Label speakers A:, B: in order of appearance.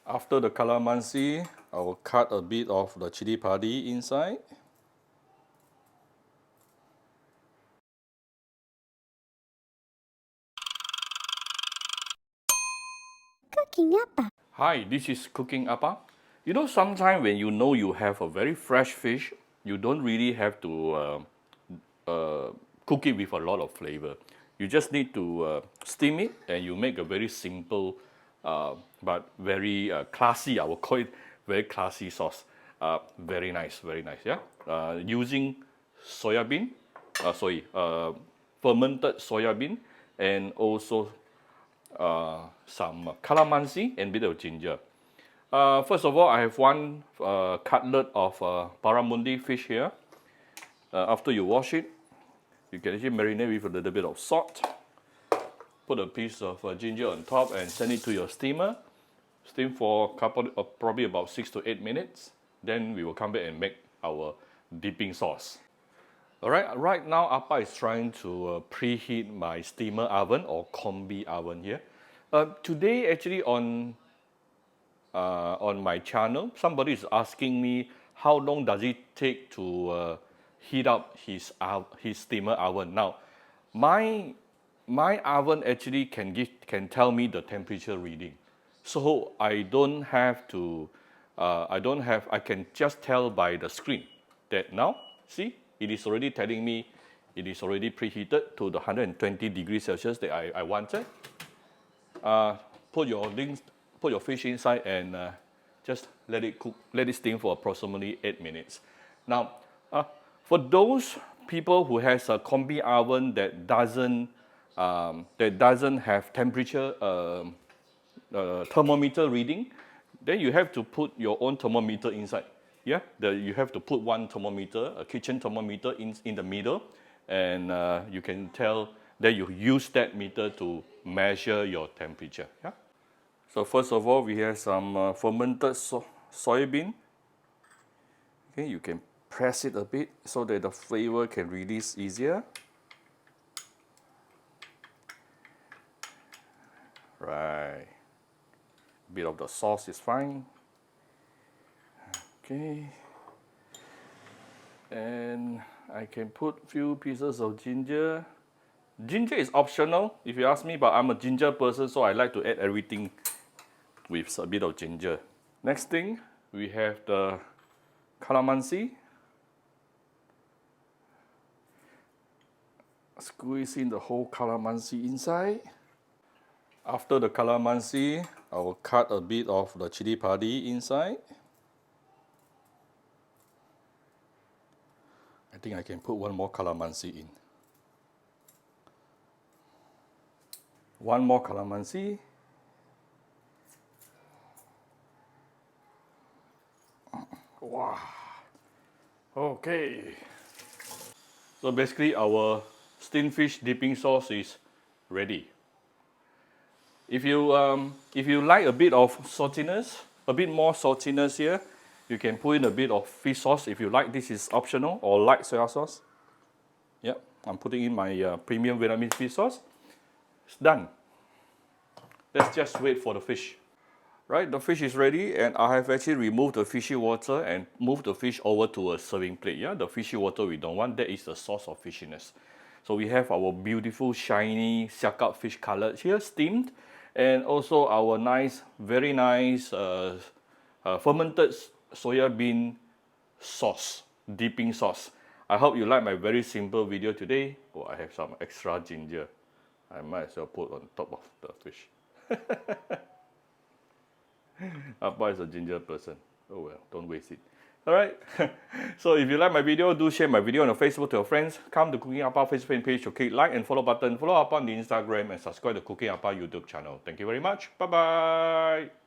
A: After the calamansi, I will cut a bit of the chili padi inside.
B: Cooking Appa.
A: Hi, this is Cooking Appa. You know, sometimes when you know you have a very fresh fish, you don't really have to cook it with a lot of flavor. You just need to steam it, and you make a very simple but very classy, I will call it very classy sauce. Very nice, yeah. Using soya bean, fermented soya bean, and also some calamansi and bit of ginger. First of all, I have one cutlet of barramundi fish here. After you wash it, you can actually marinate with a little bit of salt. Put a piece of ginger on top and send it to your steamer. Steam for a couple, probably about 6 to 8 minutes. Then we will come back and make our dipping sauce. Alright, right now Appa is trying to preheat my steamer oven or combi oven here. Today actually on my channel, somebody is asking me how long does it take to heat up his steamer oven. Now, my oven actually can tell me the temperature reading, so I don't have to. I can just tell by the screen that now, see, it is already telling me it is already preheated to the 120 degrees Celsius that I wanted. Put your fish inside and just let it cook, let it steam for approximately 8 minutes. Now, for those people who has a combi oven that doesn't have temperature thermometer reading, then you have to put your own thermometer inside. Yeah, you have to put one thermometer, a kitchen thermometer in the middle, and you can tell that you use that meter to measure your temperature. Yeah. So first of all, we have some fermented soybean. Okay, you can press it a bit so that the flavor can release easier. Right. A bit of the sauce is fine. Okay. And I can put few pieces of ginger. Ginger is optional if you ask me, but I'm a ginger person, so I like to add everything with a bit of ginger. Next thing, we have the calamansi. Squeeze in the whole calamansi inside. After the calamansi, I will cut a bit of the chili padi inside. I think I can put one more calamansi in. One more calamansi. Wow. Okay. So basically our steamed fish dipping sauce is ready. If you like a bit of saltiness, a bit more saltiness here, you can put in a bit of fish sauce if you like. This is optional, or light soya sauce. Yep, I'm putting in my premium Vietnamese fish sauce. It's done. Let's just wait for the fish. Right, the fish is ready, and I have actually removed the fishy water and moved the fish over to a serving plate. Yeah, the fishy water we don't want, that is the source of fishiness. So we have our beautiful shiny siakap fish cutlet here, steamed, and also our nice, very nice fermented soya bean sauce, dipping sauce. I hope you like my very simple video today. Oh, I have some extra ginger. I might as well put on top of the fish. Appa is a ginger person. Oh well, don't waste it. Alright, so if you like my video, do share my video on your Facebook to your friends. Come to Cooking Appa Facebook page to click like and follow button. Follow Appa on the Instagram and subscribe to Cooking Appa YouTube channel. Thank you very much. Bye bye.